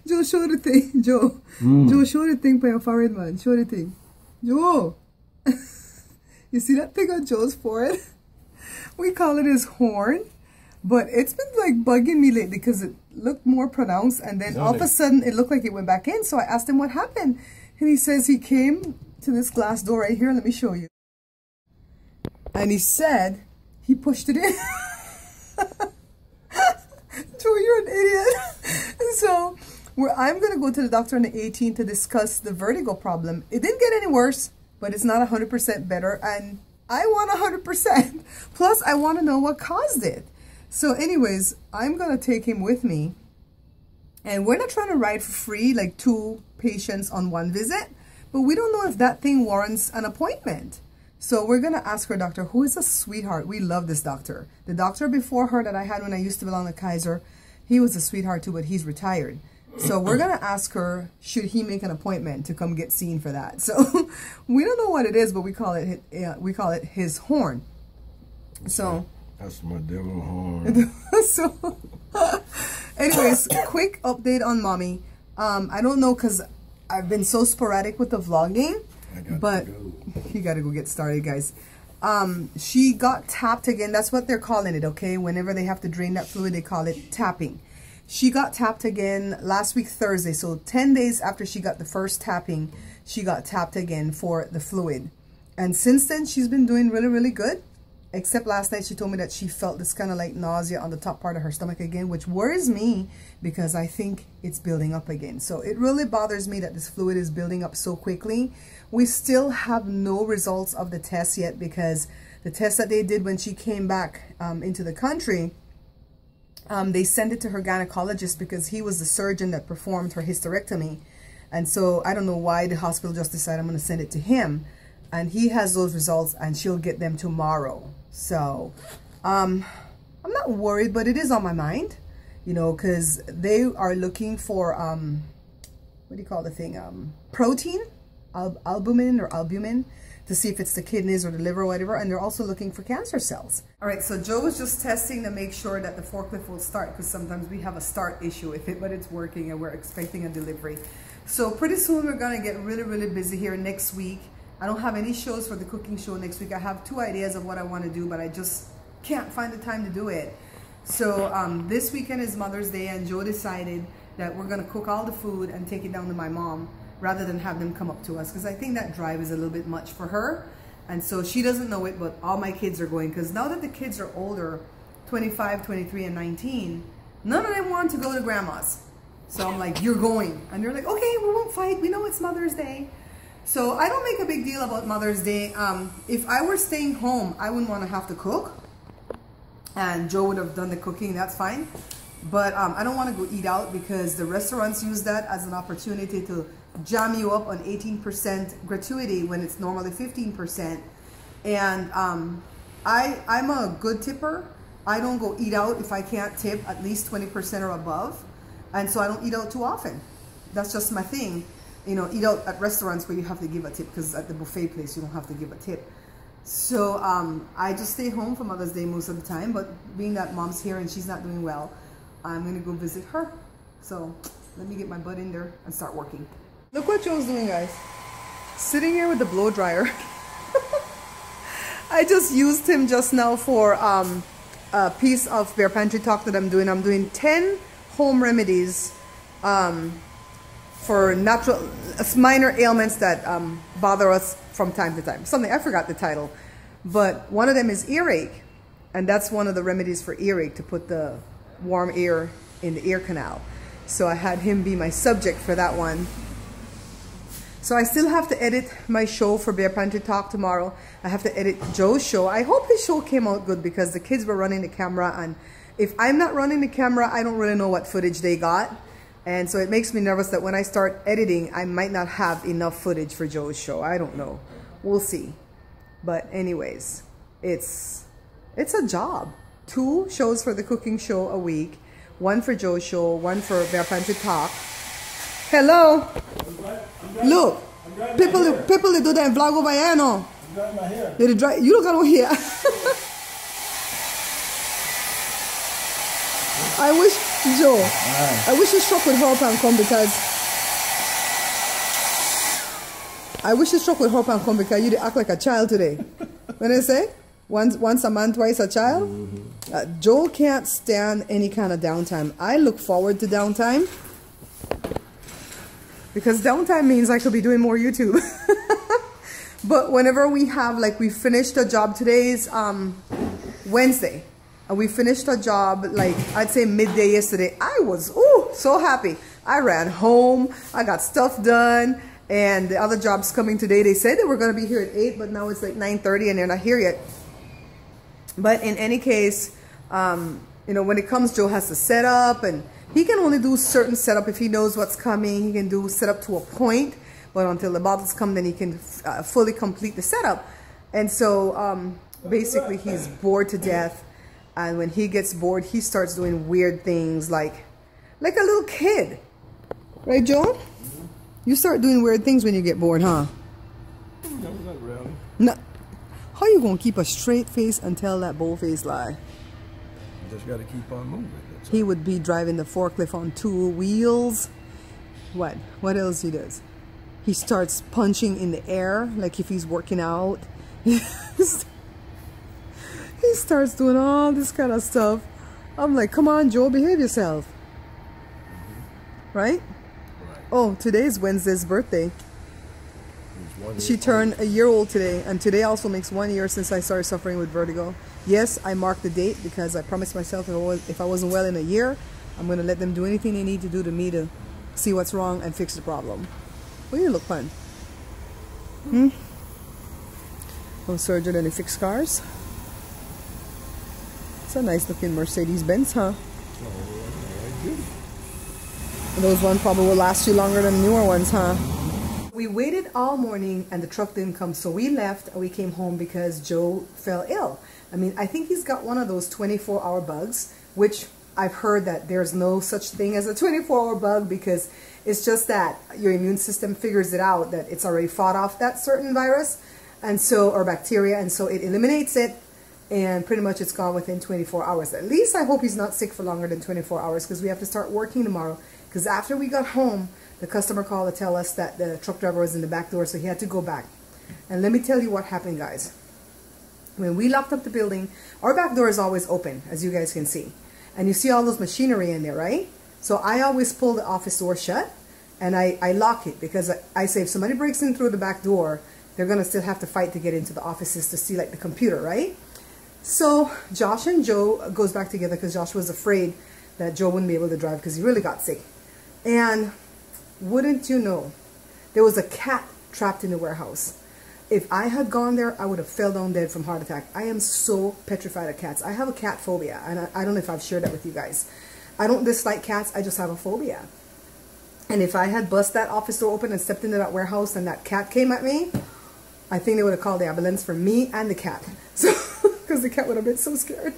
Joe, show the thing. Joe. Joe, show the thing for your forehead, man. Show the thing. Joe. You see that thing on Joe's forehead? We call it his horn. But it's been like bugging me lately because it looked more pronounced. And then all of a sudden it looked like it went back in. So I asked him what happened. And he says he came to this glass door right here. Let me show you. And he said he pushed it in. Joe, you're an idiot. So I'm going to go to the doctor on the 18th to discuss the vertigo problem. It didn't get any worse, but it's not 100% better. And I want 100%. Plus, I want to know what caused it. So anyways, I'm going to take him with me. And we're not trying to ride for free, like 2 patients on 1 visit. But we don't know if that thing warrants an appointment. So we're going to ask her doctor, who is a sweetheart. We love this doctor. The doctor before her that I had when I used to belong to Kaiser, he was a sweetheart too, but he's retired. So we're going to ask her, should he make an appointment to come get seen for that? So we don't know what it is, but we call it his horn. So that's my devil horn. So anyways, quick update on mommy. I don't know because I've been so sporadic with the vlogging, but you got to go get started, guys. She got tapped again. That's what they're calling it, okay? Whenever they have to drain that fluid, they call it tapping. She got tapped again last week, Thursday. So 10 days after she got the first tapping, she got tapped again for the fluid. And since then, she's been doing really, really good. Except last night, she told me that she felt this kind of like nausea on the top part of her stomach again, which worries me because I think it's building up again. So it really bothers me that this fluid is building up so quickly. We still have no results of the test yet because the test that they did when she came back into the country, they sent it to her gynecologist because he was the surgeon that performed her hysterectomy. And so I don't know why the hospital just decided I'm going to send it to him. And he has those results and she'll get them tomorrow. So I'm not worried, but it is on my mind, you know, because they are looking for, what do you call the thing? Protein, albumin or albumin, to see if it's the kidneys or the liver or whatever. And they're also looking for cancer cells. All right, so Joe was just testing to make sure that the forklift will start because sometimes we have a start issue with it, but it's working and we're expecting a delivery. So pretty soon we're going to get really, really busy here next week. I don't have any shows for the cooking show next week. I have 2 ideas of what I want to do, but I just can't find the time to do it. So this weekend is Mother's Day, and Joe decided that we're going to cook all the food and take it down to my mom rather than have them come up to us, because I think that drive is a little bit much for her. And so she doesn't know it, but all my kids are going, because now that the kids are older, 25, 23, and 19, none of them want to go to grandma's. So I'm like, you're going. And they're like, okay, we won't fight. We know it's Mother's Day. So I don't make a big deal about Mother's Day. If I were staying home, I wouldn't want to have to cook. And Joe would have done the cooking, that's fine. But I don't want to go eat out because the restaurants use that as an opportunity to jam you up on 18% gratuity when it's normally 15%. And I'm a good tipper. I don't go eat out if I can't tip at least 20% or above. And so I don't eat out too often. That's just my thing. You know, eat out at restaurants where you have to give a tip, because at the buffet place you don't have to give a tip. So I just stay home for Mother's Day most of the time, but being that mom's here and she's not doing well, I'm going to go visit her. So let me get my butt in there and start working. Look what Joe's doing, guys. Sitting here with the blow dryer. I just used him just now for a piece of Bare Pantry Talk that I'm doing. I'm doing 10 home remedies for natural, minor ailments that bother us from time to time. Something, I forgot the title, but one of them is earache. And that's one of the remedies for earache, to put the warm air in the ear canal. So I had him be my subject for that one. So I still have to edit my show for Bare Pantry Talk tomorrow. I have to edit Joe's show. I hope his show came out good because the kids were running the camera, and if I'm not running the camera, I don't really know what footage they got. And so it makes me nervous that when I start editing, I might not have enough footage for Joe's show. I don't know. We'll see. But anyways, it's a job. 2 shows for the cooking show a week. 1 for Joe's show, 1 for Bare Pantry Talk. Hello. Look, people they do that vlog over here, no? I'm drying my hair. You don't got no hair. Joe, I wish this truck would hurry up and come because you act like a child today. When I say once a man, twice a child, Joe can't stand any kind of downtime. I look forward to downtime because downtime means I could be doing more YouTube. But whenever we have, like, we finished a job, today's Wednesday, and we finished a job, like, I'd say midday yesterday. I was, so happy. I ran home, I got stuff done, and the other job's coming today. They said they were going to be here at 8, but now it's like 9:30 and they're not here yet. But in any case, you know, when it comes, Joe has to set up, and he can only do certain setup if he knows what's coming. He can do setup to a point. But until the bottles come, then he can fully complete the setup. And so basically he's bored to death. And when he gets bored, he starts doing weird things like a little kid. Right, Joe? You start doing weird things when you get bored, huh? No, not really. No. How you going to keep a straight face and tell that bold-faced lie? You just got to keep on moving. He would be driving the forklift on 2 wheels. What? What else he does? He starts punching in the air, like if he's working out. He starts doing all this kind of stuff. I'm like, come on, Joe, behave yourself. Right? Oh, today's Wednesday's birthday. She turned a year old today, and today also makes 1 year since I started suffering with vertigo. Yes, I marked the date because I promised myself if I wasn't well in a year, I'm going to let them do anything they need to do to me to see what's wrong and fix the problem. Well, you look fun. No surgeon than they fix cars. It's a nice looking Mercedes-Benz, huh? Those ones probably will last you longer than newer ones, huh? We waited all morning and the truck didn't come, so we left and we came home because Joe fell ill. I mean, I think he's got one of those 24-hour bugs, which I've heard that there's no such thing as a 24-hour bug because it's just that your immune system figures it out that it's already fought off that certain virus and so, or bacteria, and so it eliminates it, and pretty much it's gone within 24 hours. At least I hope he's not sick for longer than 24 hours because we have to start working tomorrow. Because after we got home, the customer called to tell us that the truck driver was in the back door, so he had to go back. And let me tell you what happened, guys. When we locked up the building, our back door is always open, as you guys can see. And you see all those machinery in there, right? So I always pull the office door shut and I lock it because I say if somebody breaks in through the back door, they're going to still have to fight to get into the offices to see like the computer, right? So Josh and Joe goes back together because Josh was afraid that Joe wouldn't be able to drive because he really got sick. And wouldn't you know, there was a cat trapped in the warehouse. If I had gone there, I would have fell down dead from heart attack. I am so petrified of cats. I have a cat phobia, and I don't know if I've shared that with you guys. I don't dislike cats, I just have a phobia. And if I had bust that office door open and stepped into that warehouse and that cat came at me, I think they would have called the ambulance for me and the cat. So, because the cat would have been so scared.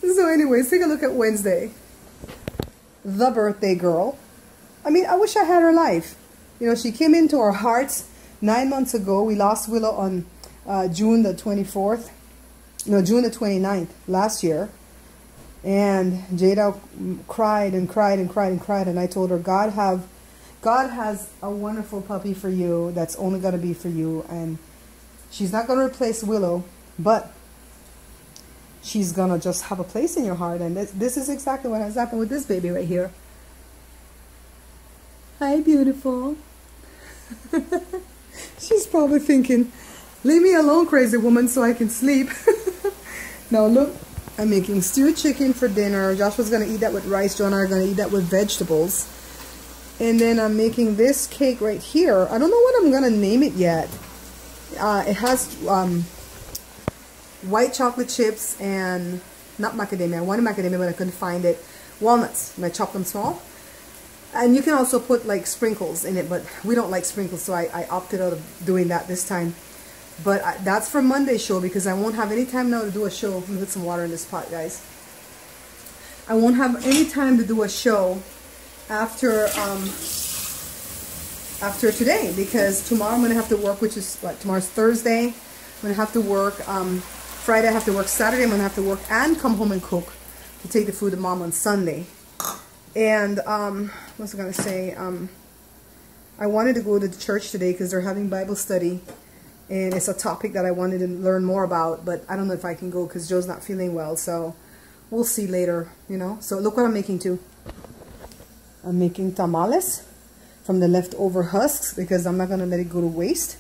So anyways, take a look at Wednesday. The birthday girl. I mean, I wish I had her life. You know, she came into our hearts 9 months ago. We lost Willow on June the 24th. No, June the 29th last year. And Jada cried and cried and cried and cried. And I told her, God has a wonderful puppy for you that's only going to be for you. And she's not going to replace Willow, but she's going to just have a place in your heart. And this is exactly what has happened with this baby right here. Hi, beautiful. She's probably thinking, leave me alone, crazy woman, so I can sleep. Now look, I'm making stewed chicken for dinner. Joshua's going to eat that with rice. Joe and I are going to eat that with vegetables. And then I'm making this cake right here. I don't know what I'm going to name it yet. It has white chocolate chips and, not macadamia. I wanted macadamia, but I couldn't find it. Walnuts, and I chopped them small. And you can also put like sprinkles in it, but we don't like sprinkles, so I opted out of doing that this time. But that's for Monday's show because I won't have any time now to do a show. Let me put some water in this pot, guys. I won't have any time to do a show after today because tomorrow I'm going to have to work, which is what, tomorrow's Thursday. I'm going to have to work. Friday I have to work. Saturday I'm going to have to work and come home and cook to take the food to Mom on Sunday. And what was I gonna say? I wanted to go to the church today because they're having Bible study, and it's a topic that I wanted to learn more about, but I don't know if I can go because Joe's not feeling well, so we'll see later, you know. So look what I'm making too. I'm making tamales from the leftover husks because I'm not gonna let it go to waste.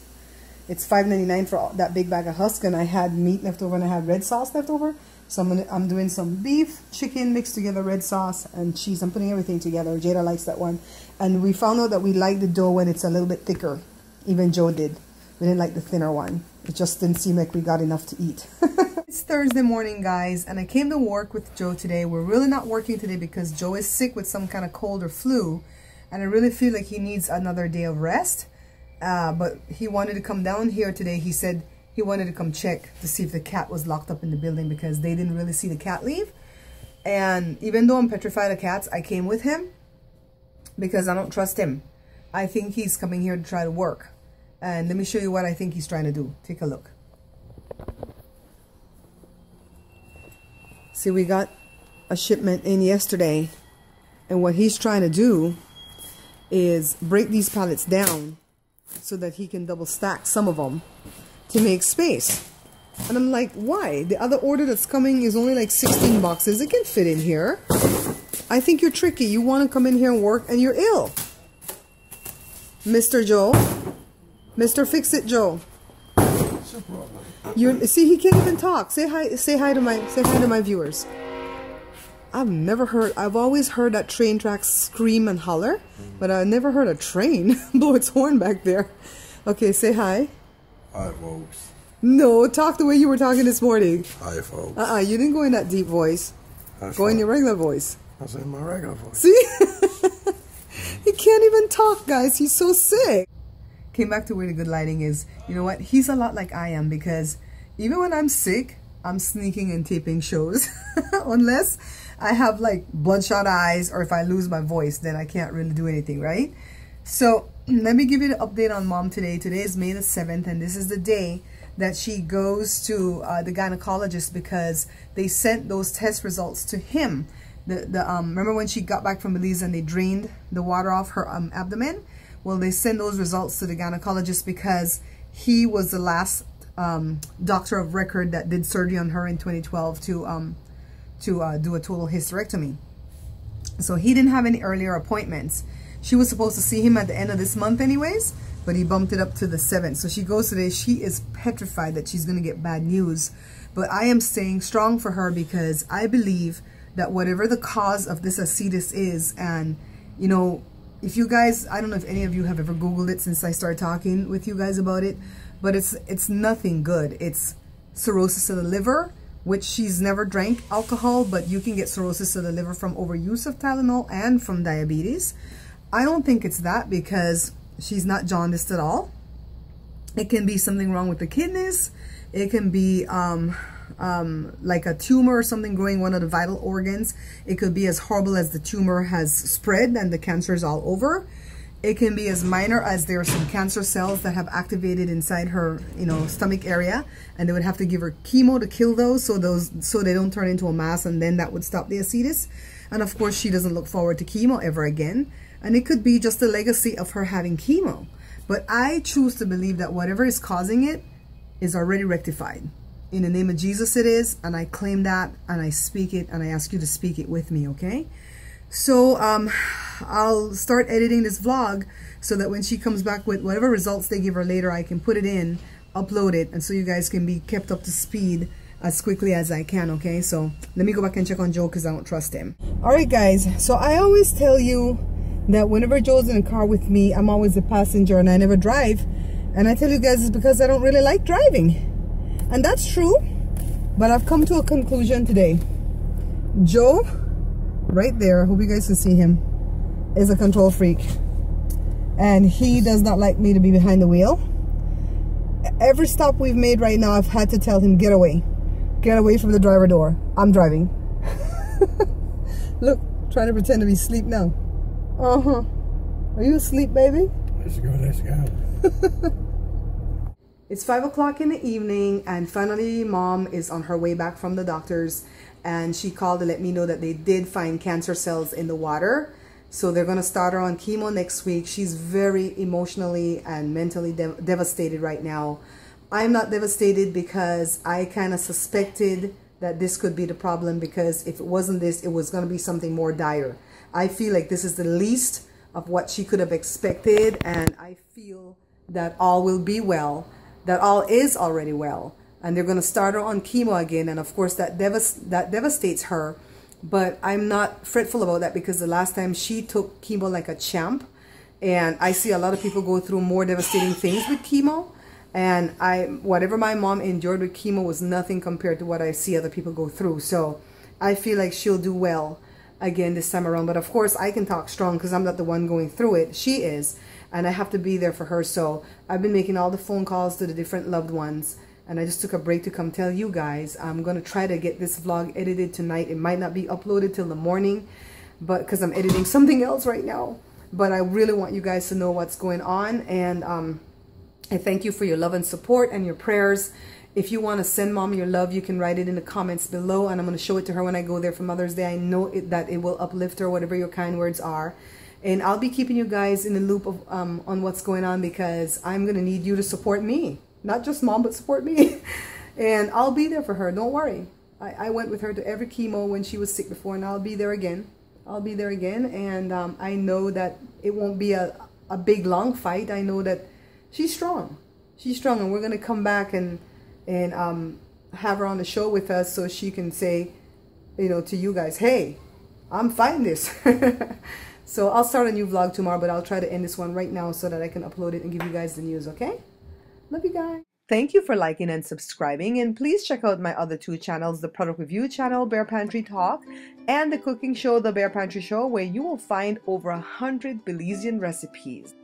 It's $5.99 for that big bag of husks, and I had meat left over and I had red sauce left over. So I'm doing some beef, chicken mixed together, red sauce, and cheese. I'm putting everything together. Jada likes that one. And we found out that we like the dough when it's a little bit thicker. Even Joe did. We didn't like the thinner one. It just didn't seem like we got enough to eat. It's Thursday morning, guys, and I came to work with Joe today. We're really not working today because Joe is sick with some kind of cold or flu, and I really feel like he needs another day of rest. But he wanted to come down here today. He said he wanted to come check to see if the cat was locked up in the building because they didn't really see the cat leave. And even though I'm petrified of cats, I came with him because I don't trust him. I think he's coming here to try to work. And let me show you what I think he's trying to do. Take a look. See, we got a shipment in yesterday, and what he's trying to do is break these pallets down so that he can double stack some of them to make space. And I'm like, why? The other order that's coming is only like 16 boxes. It can fit in here. I think you're tricky. You want to come in here and work and you're ill. Mr. Joe. Mr. Fix-It Joe. What's your problem? See, he can't even talk. Say hi to my viewers. I've always heard that train tracks scream and holler, but I never heard a train blow its horn back there. Okay, say hi. Hi, folks. No, talk the way you were talking this morning. Hi, folks. You didn't go in that deep voice. Go in your regular voice. I said my regular voice. See? He can't even talk, guys. He's so sick. Came back to where the good lighting is. You know what? He's a lot like I am because even when I'm sick, I'm sneaking and taping shows. Unless I have like bloodshot eyes or if I lose my voice, then I can't really do anything, right? So let me give you the update on Mom today. Today is May the 7th, and this is the day that she goes to the gynecologist because they sent those test results to him. Remember when she got back from Belize and they drained the water off her abdomen? Well, they sent those results to the gynecologist because he was the last doctor of record that did surgery on her in 2012 to do a total hysterectomy. So he didn't have any earlier appointments. She was supposed to see him at the end of this month anyways, but he bumped it up to the 7th. So she goes today. She is petrified that she's going to get bad news. But I am staying strong for her because I believe that whatever the cause of this ascites is, and, you know, if you guys, I don't know if any of you have ever Googled it since I started talking with you guys about it, but it's nothing good. It's cirrhosis of the liver, which she's never drank alcohol, but you can get cirrhosis of the liver from overuse of Tylenol and from diabetes. I don't think it's that because she's not jaundiced at all. It can be something wrong with the kidneys. It can be like a tumor or something growing one of the vital organs. It could be as horrible as the tumor has spread and the cancer is all over. It can be as minor as there are some cancer cells that have activated inside her, you know, stomach area, and they would have to give her chemo to kill those so they don't turn into a mass, and then that would stop the ascites. And of course, she doesn't look forward to chemo ever again. And it could be just the legacy of her having chemo. But I choose to believe that whatever is causing it is already rectified. In the name of Jesus it is, and I claim that, and I speak it, and I ask you to speak it with me, okay? So I'll start editing this vlog so that when she comes back with whatever results they give her later, I can put it in, upload it, and so you guys can be kept up to speed as quickly as I can, okay? So let me go back and check on Joe because I don't trust him. All right, guys, so I always tell you that whenever Joe's in a car with me, I'm always a passenger and I never drive. And I tell you guys it's because I don't really like driving. And that's true, but I've come to a conclusion today. Joe, right there, I hope you guys can see him, is a control freak. And he does not like me to be behind the wheel. Every stop we've made right now, I've had to tell him, get away. Get away from the driver door. I'm driving. Look, trying to pretend to be asleep now. Are you asleep, baby? Let's go, let's go. It's 5 o'clock in the evening, and finally mom is on her way back from the doctors, and she called to let me know that they did find cancer cells in the water. So they're going to start her on chemo next week. She's very emotionally and mentally devastated right now. I'm not devastated because I kind of suspected that this could be the problem, because if it wasn't this, it was going to be something more dire. I feel like this is the least of what she could have expected, and I feel that all will be well, that all is already well, and they're going to start her on chemo again, and of course that devastates her. But I'm not fretful about that, because the last time she took chemo like a champ, and I see a lot of people go through more devastating things with chemo, and whatever my mom endured with chemo was nothing compared to what I see other people go through. So I feel like she'll do well again this time around. But of course I can talk strong because I'm not the one going through it. She is, and I have to be there for her. So I've been making all the phone calls to the different loved ones, and I just took a break to come tell you guys. I'm going to try to get this vlog edited tonight. It might not be uploaded till the morning, but because I'm editing something else right now. But I really want you guys to know what's going on, and I thank you for your love and support and your prayers. If you want to send mom your love, you can write it in the comments below, and I'm going to show it to her when I go there for Mother's Day. I know that it will uplift her, whatever your kind words are. And I'll be keeping you guys in the loop of on what's going on, because I'm going to need you to support me. Not just mom, but support me. And I'll be there for her. Don't worry. I went with her to every chemo when she was sick before, and I'll be there again. I'll be there again. And I know that it won't be a big, long fight. I know that she's strong. She's strong, and we're going to come back and have her on the show with us, so she can say, you know, to you guys, hey, I'm fighting this. So I'll start a new vlog tomorrow, but I'll try to end this one right now so that I can upload it and give you guys the news, okay? Love you guys. Thank you for liking and subscribing, and please check out my other two channels, the product review channel, Bear Pantry Talk, and the cooking show, The Bear Pantry Show, where you will find over 100 Belizean recipes.